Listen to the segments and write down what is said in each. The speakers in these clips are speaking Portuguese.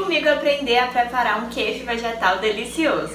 comigo aprender a preparar um queijo vegetal delicioso.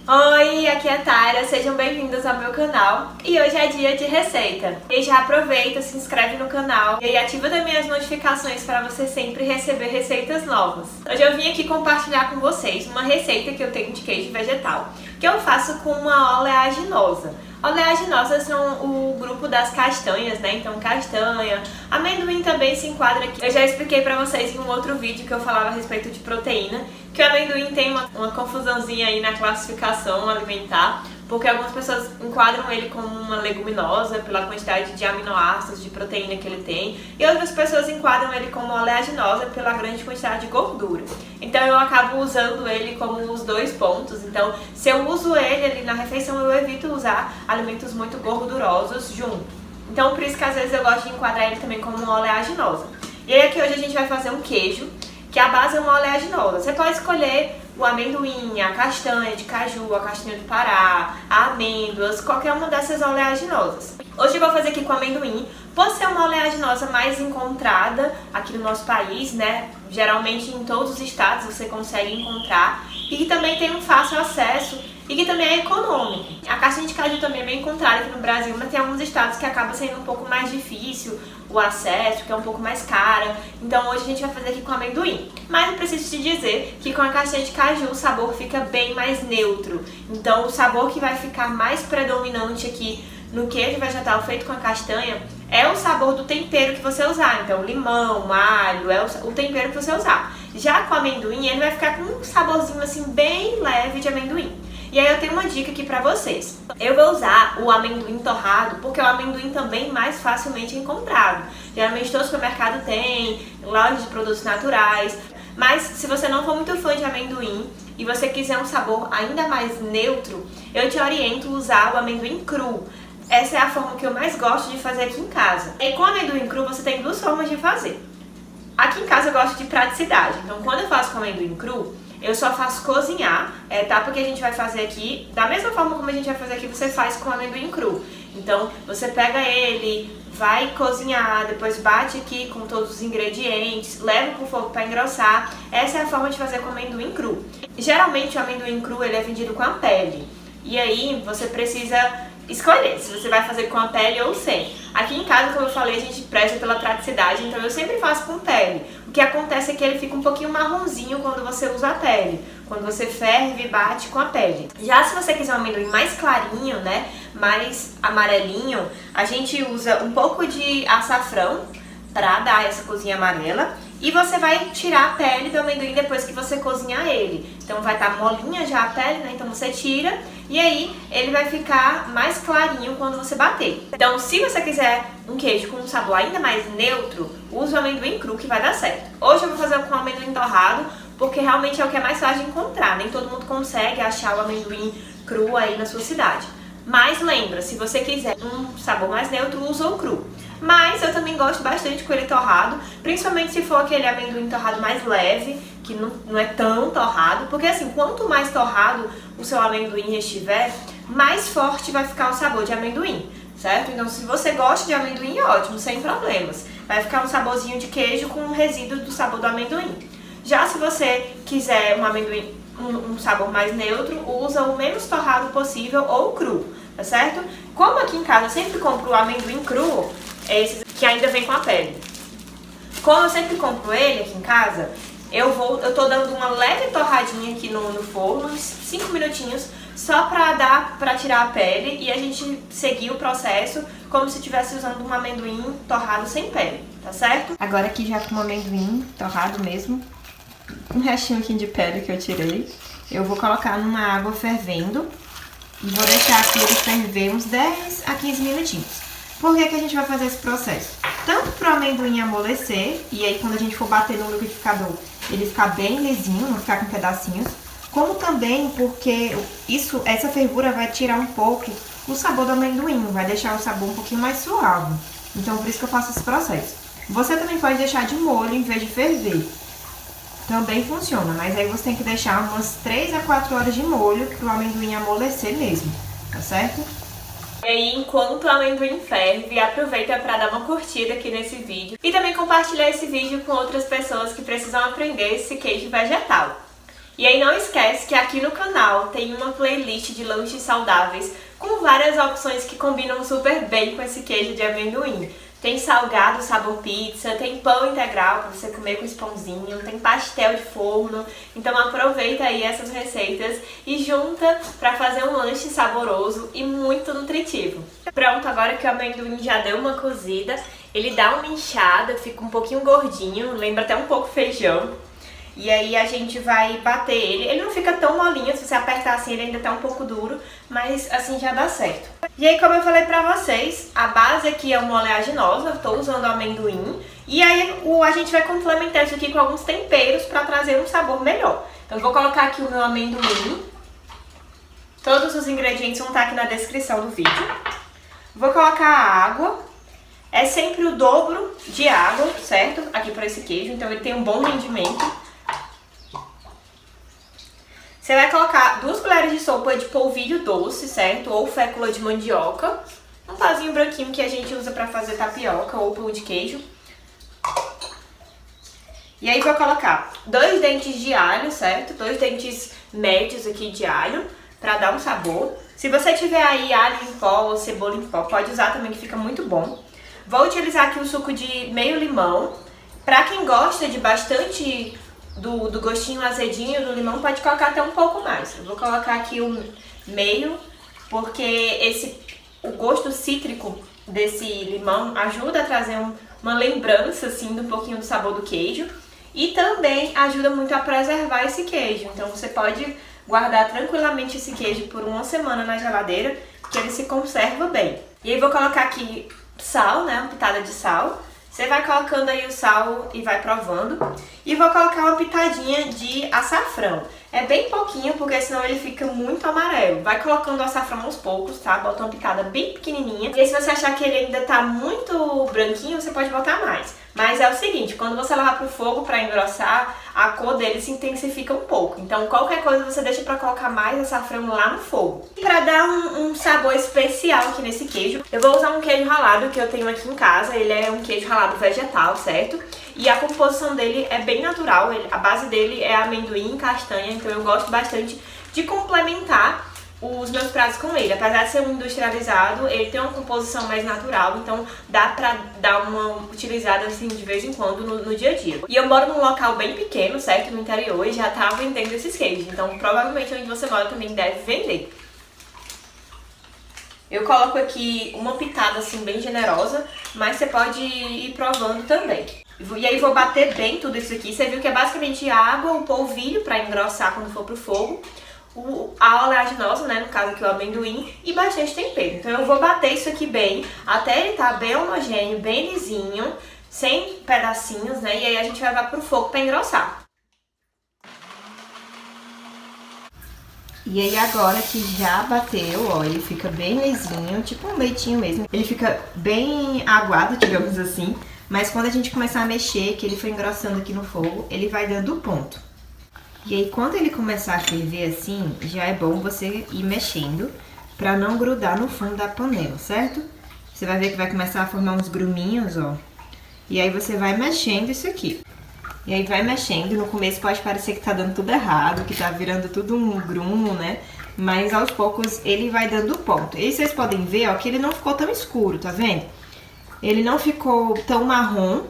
Oi, aqui é a Tara, sejam bem-vindos ao meu canal e hoje é dia de receita. E já aproveita, se inscreve no canal e ativa também as notificações para você sempre receber receitas novas. Hoje eu vim aqui compartilhar com vocês uma receita que eu tenho de queijo vegetal, que eu faço com uma oleaginosa. Oleaginosas são o grupo das castanhas, né? Então castanha, amendoim também se enquadra aqui. Eu já expliquei pra vocês em um outro vídeo que eu falava a respeito de proteína, que o amendoim tem uma confusãozinha aí na classificação alimentar, porque algumas pessoas enquadram ele como uma leguminosa pela quantidade de aminoácidos, de proteína que ele tem, e outras pessoas enquadram ele como oleaginosa pela grande quantidade de gordura. Então eu acabo usando ele como os dois pontos. Então se eu uso ele ali na refeição, eu evito usar alimentos muito gordurosos junto. Então por isso que às vezes eu gosto de enquadrar ele também como uma oleaginosa. E aí aqui hoje a gente vai fazer um queijo, que a base é uma oleaginosa. Você pode escolher o amendoim, a castanha de caju, a castanha do Pará, a amêndoas, qualquer uma dessas oleaginosas. Hoje eu vou fazer aqui com amendoim, por ser uma oleaginosa mais encontrada aqui no nosso país, né? Geralmente em todos os estados você consegue encontrar, e que também tem um fácil acesso e que também é econômico. A castanha de caju também é bem encontrada aqui no Brasil, mas tem alguns estados que acaba sendo um pouco mais difícil o acesso, que é um pouco mais cara. Então hoje a gente vai fazer aqui com amendoim. Mas eu preciso te dizer que com a castanha de caju o sabor fica bem mais neutro. Então o sabor que vai ficar mais predominante aqui no queijo vegetal feito com a castanha é o sabor do tempero que você usar. Então limão, alho, é o tempero que você usar. Já com o amendoim ele vai ficar com um saborzinho assim bem leve de amendoim. E aí eu tenho uma dica aqui pra vocês. Eu vou usar o amendoim torrado, porque é o amendoim também mais facilmente encontrado. Geralmente todo supermercado tem, lojas de produtos naturais. Mas se você não for muito fã de amendoim e você quiser um sabor ainda mais neutro, eu te oriento a usar o amendoim cru. Essa é a forma que eu mais gosto de fazer aqui em casa. E com o amendoim cru você tem duas formas de fazer. Aqui em casa eu gosto de praticidade. Então quando eu faço com amendoim cru, eu só faço cozinhar, a etapa que a gente vai fazer aqui, da mesma forma como a gente vai fazer aqui, você faz com o amendoim cru. Então, você pega ele, vai cozinhar, depois bate aqui com todos os ingredientes, leva pro fogo para engrossar. Essa é a forma de fazer com o amendoim cru. Geralmente, o amendoim cru ele é vendido com a pele. E aí, você precisa escolher se você vai fazer com a pele ou sem. Aqui em casa, como eu falei, a gente preza pela praticidade, então eu sempre faço com pele. O que acontece é que ele fica um pouquinho marronzinho quando você usa a pele, quando você ferve e bate com a pele. Já se você quiser um amendoim mais clarinho, né, mais amarelinho, a gente usa um pouco de açafrão para dar essa cozinha amarela. E você vai tirar a pele do amendoim depois que você cozinhar ele. Então vai estar molinha já a pele, né? Então você tira e aí ele vai ficar mais clarinho quando você bater. Então se você quiser um queijo com um sabor ainda mais neutro, use o amendoim cru que vai dar certo. Hoje eu vou fazer com amendoim torrado, porque realmente é o que é mais fácil de encontrar. Nem todo mundo consegue achar o amendoim cru aí na sua cidade. Mas lembra, se você quiser um sabor mais neutro, usa o cru. Mas eu também gosto bastante com ele torrado, principalmente se for aquele amendoim torrado mais leve, que não é tão torrado. Porque assim, quanto mais torrado o seu amendoim estiver, mais forte vai ficar o sabor de amendoim, certo? Então se você gosta de amendoim, é ótimo, sem problemas. Vai ficar um saborzinho de queijo com um resíduo do sabor do amendoim. Já se você quiser um amendoim um sabor mais neutro, usa o menos torrado possível ou cru, tá certo? Como aqui em casa eu sempre compro o amendoim cru, esses que ainda vem com a pele. Como eu sempre compro ele aqui em casa, eu tô dando uma leve torradinha aqui no forno, uns 5 minutinhos, só pra tirar a pele e a gente seguir o processo como se estivesse usando um amendoim torrado sem pele, tá certo? Agora aqui já com o amendoim torrado mesmo, um restinho aqui de pele que eu tirei, eu vou colocar numa água fervendo e vou deixar aqui ele ferver uns 10 a 15 minutinhos. Por que a gente vai fazer esse processo? Tanto para o amendoim amolecer, e aí quando a gente for bater no liquidificador, ele ficar bem lisinho, não ficar com pedacinhos, como também porque essa fervura vai tirar um pouco o sabor do amendoim, vai deixar o sabor um pouquinho mais suave. Então por isso que eu faço esse processo. Você também pode deixar de molho em vez de ferver. Também funciona, mas aí você tem que deixar umas 3 a 4 horas de molho para o amendoim amolecer mesmo, tá certo? E aí, enquanto o amendoim ferve, aproveita para dar uma curtida aqui nesse vídeo e também compartilhar esse vídeo com outras pessoas que precisam aprender esse queijo vegetal. E aí não esquece que aqui no canal tem uma playlist de lanches saudáveis com várias opções que combinam super bem com esse queijo de amendoim. Tem salgado sabor pizza, tem pão integral para você comer com esse pãozinho, tem pastel de forno. Então aproveita aí essas receitas e junta para fazer um lanche saboroso e muito nutritivo. Pronto, agora que o amendoim já deu uma cozida, ele dá uma inchada, fica um pouquinho gordinho, lembra até um pouco feijão. E aí a gente vai bater ele. Ele não fica tão molinho, se você apertar assim ele ainda tá um pouco duro, mas assim já dá certo. E aí, como eu falei pra vocês, a base aqui é uma oleaginosa, eu tô usando amendoim. E aí a gente vai complementar isso aqui com alguns temperos pra trazer um sabor melhor. Então eu vou colocar aqui o meu amendoim. Todos os ingredientes vão estar aqui na descrição do vídeo. Vou colocar a água. É sempre o dobro de água, certo? Aqui para esse queijo, então ele tem um bom rendimento. Você vai colocar 2 colheres de sopa de polvilho doce, certo? Ou fécula de mandioca. Um pauzinho branquinho que a gente usa pra fazer tapioca ou pão de queijo. E aí vou colocar 2 dentes de alho, certo? 2 dentes médios aqui de alho, pra dar um sabor. Se você tiver aí alho em pó ou cebola em pó, pode usar também que fica muito bom. Vou utilizar aqui o suco de meio limão. Pra quem gosta de bastante do gostinho azedinho do limão, pode colocar até um pouco mais. Eu vou colocar aqui o meio, porque o gosto cítrico desse limão ajuda a trazer uma lembrança assim de um pouquinho do sabor do queijo e também ajuda muito a preservar esse queijo. Então você pode guardar tranquilamente esse queijo por 1 semana na geladeira, que ele se conserva bem. E aí vou colocar aqui sal, né, uma pitada de sal. Você vai colocando aí o sal e vai provando. E vou colocar uma pitadinha de açafrão. É bem pouquinho, porque senão ele fica muito amarelo. Vai colocando o açafrão aos poucos, tá? Bota uma pitada bem pequenininha. E aí, se você achar que ele ainda tá muito branquinho, você pode botar mais. Mas é o seguinte, quando você levar pro fogo pra engrossar, a cor dele se intensifica um pouco. Então, qualquer coisa você deixa pra colocar mais açafrão lá no fogo. E pra dar um sabor especial aqui nesse queijo, eu vou usar um queijo ralado que eu tenho aqui em casa. Ele é um queijo ralado vegetal, certo? E a composição dele é bem natural, a base dele é amendoim e castanha, então eu gosto bastante de complementar os meus pratos com ele. Apesar de ser um industrializado, ele tem uma composição mais natural, então dá pra dar uma utilizada assim de vez em quando no dia a dia. E eu moro num local bem pequeno, certo? No interior, e já tá vendendo esses queijos, então provavelmente onde você mora também deve vender. Eu coloco aqui uma pitada assim bem generosa, mas você pode ir provando também. E aí vou bater bem tudo isso aqui. Você viu que é basicamente água, o polvilho para engrossar quando for pro fogo, a oleaginosa, né, no caso aqui o amendoim, e bastante tempero. Então eu vou bater isso aqui bem, até ele tá bem homogêneo, bem lisinho, sem pedacinhos, né, e aí a gente vai levar pro fogo para engrossar. E aí agora que já bateu, ó, ele fica bem lisinho, tipo um leitinho mesmo. Ele fica bem aguado, digamos assim. Mas quando a gente começar a mexer, que ele foi engrossando aqui no fogo, ele vai dando ponto. E aí quando ele começar a ferver assim, já é bom você ir mexendo pra não grudar no fundo da panela, certo? Você vai ver que vai começar a formar uns gruminhos, ó. E aí você vai mexendo isso aqui. E aí vai mexendo, no começo pode parecer que tá dando tudo errado, que tá virando tudo um grumo, né? Mas aos poucos ele vai dando ponto. E vocês podem ver, ó, que ele não ficou tão escuro, tá vendo? Ele não ficou tão marrom.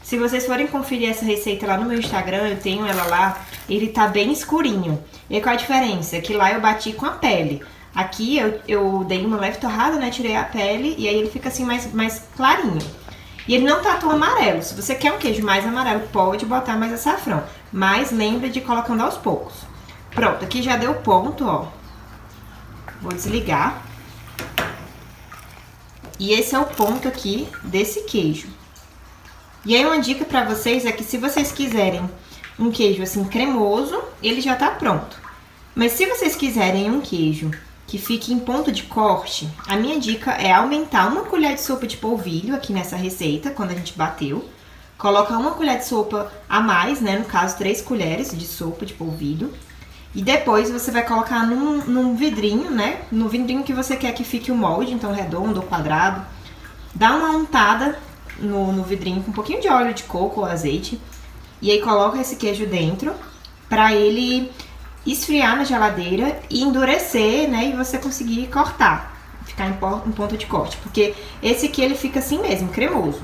Se vocês forem conferir essa receita lá no meu Instagram, eu tenho ela lá, ele tá bem escurinho. E aí, qual a diferença? Que lá eu bati com a pele. Aqui eu dei uma leve torrada, né? Tirei a pele e aí ele fica assim mais clarinho. E ele não tá tão amarelo. Se você quer um queijo mais amarelo, pode botar mais açafrão. Mas lembra de ir colocando aos poucos. Pronto, aqui já deu ponto, ó. Vou desligar. E esse é o ponto aqui desse queijo. E aí uma dica pra vocês é que se vocês quiserem um queijo assim cremoso, ele já tá pronto. Mas se vocês quiserem um queijo que fique em ponto de corte, a minha dica é aumentar 1 colher de sopa de polvilho aqui nessa receita, quando a gente bateu. Coloca 1 colher de sopa a mais, né? No caso, 3 colheres de sopa de polvilho. E depois você vai colocar num vidrinho, né? No vidrinho que você quer que fique o molde, então redondo ou quadrado. Dá uma untada no vidrinho com um pouquinho de óleo de coco ou azeite. E aí coloca esse queijo dentro pra ele esfriar na geladeira e endurecer, né? E você conseguir cortar, ficar em ponto de corte. Porque esse aqui ele fica assim mesmo, cremoso.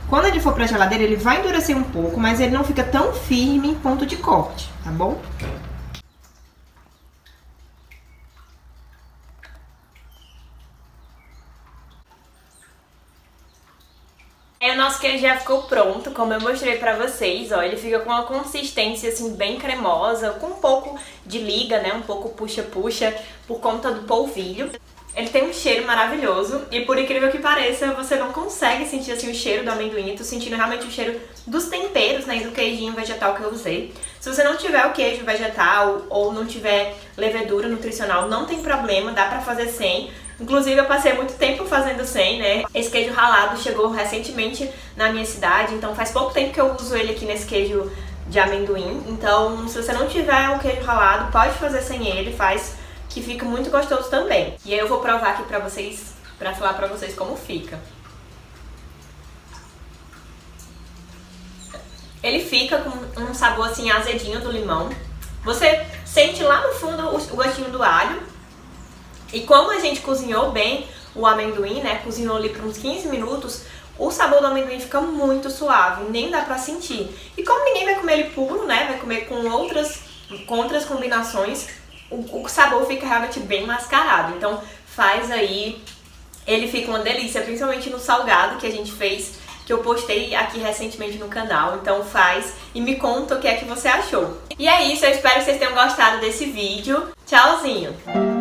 Quando ele for pra geladeira ele vai endurecer um pouco, mas ele não fica tão firme em ponto de corte, tá bom? O nosso queijo já ficou pronto, como eu mostrei pra vocês, ó, ele fica com uma consistência assim bem cremosa, com um pouco de liga, né, um pouco puxa-puxa, por conta do polvilho. Ele tem um cheiro maravilhoso e por incrível que pareça, você não consegue sentir assim o cheiro do amendoim, eu tô sentindo realmente o cheiro dos temperos, né, e do queijinho vegetal que eu usei. Se você não tiver o queijo vegetal ou não tiver levedura nutricional, não tem problema, dá pra fazer sem. Inclusive eu passei muito tempo fazendo sem, né? Esse queijo ralado chegou recentemente na minha cidade, então faz pouco tempo que eu uso ele aqui nesse queijo de amendoim. Então, se você não tiver um queijo ralado, pode fazer sem ele, faz que fica muito gostoso também. E aí eu vou provar aqui pra vocês, pra falar pra vocês como fica. Ele fica com um sabor assim azedinho do limão. Você sente lá no fundo o gostinho do alho. E como a gente cozinhou bem o amendoim, né, cozinhou ali por uns 15 minutos, o sabor do amendoim fica muito suave, nem dá pra sentir. E como ninguém vai comer ele puro, né, vai comer com outras combinações, o sabor fica realmente bem mascarado. Então faz aí, ele fica uma delícia, principalmente no salgado que a gente fez, que eu postei aqui recentemente no canal. Então faz e me conta o que é que você achou. E é isso, eu espero que vocês tenham gostado desse vídeo. Tchauzinho!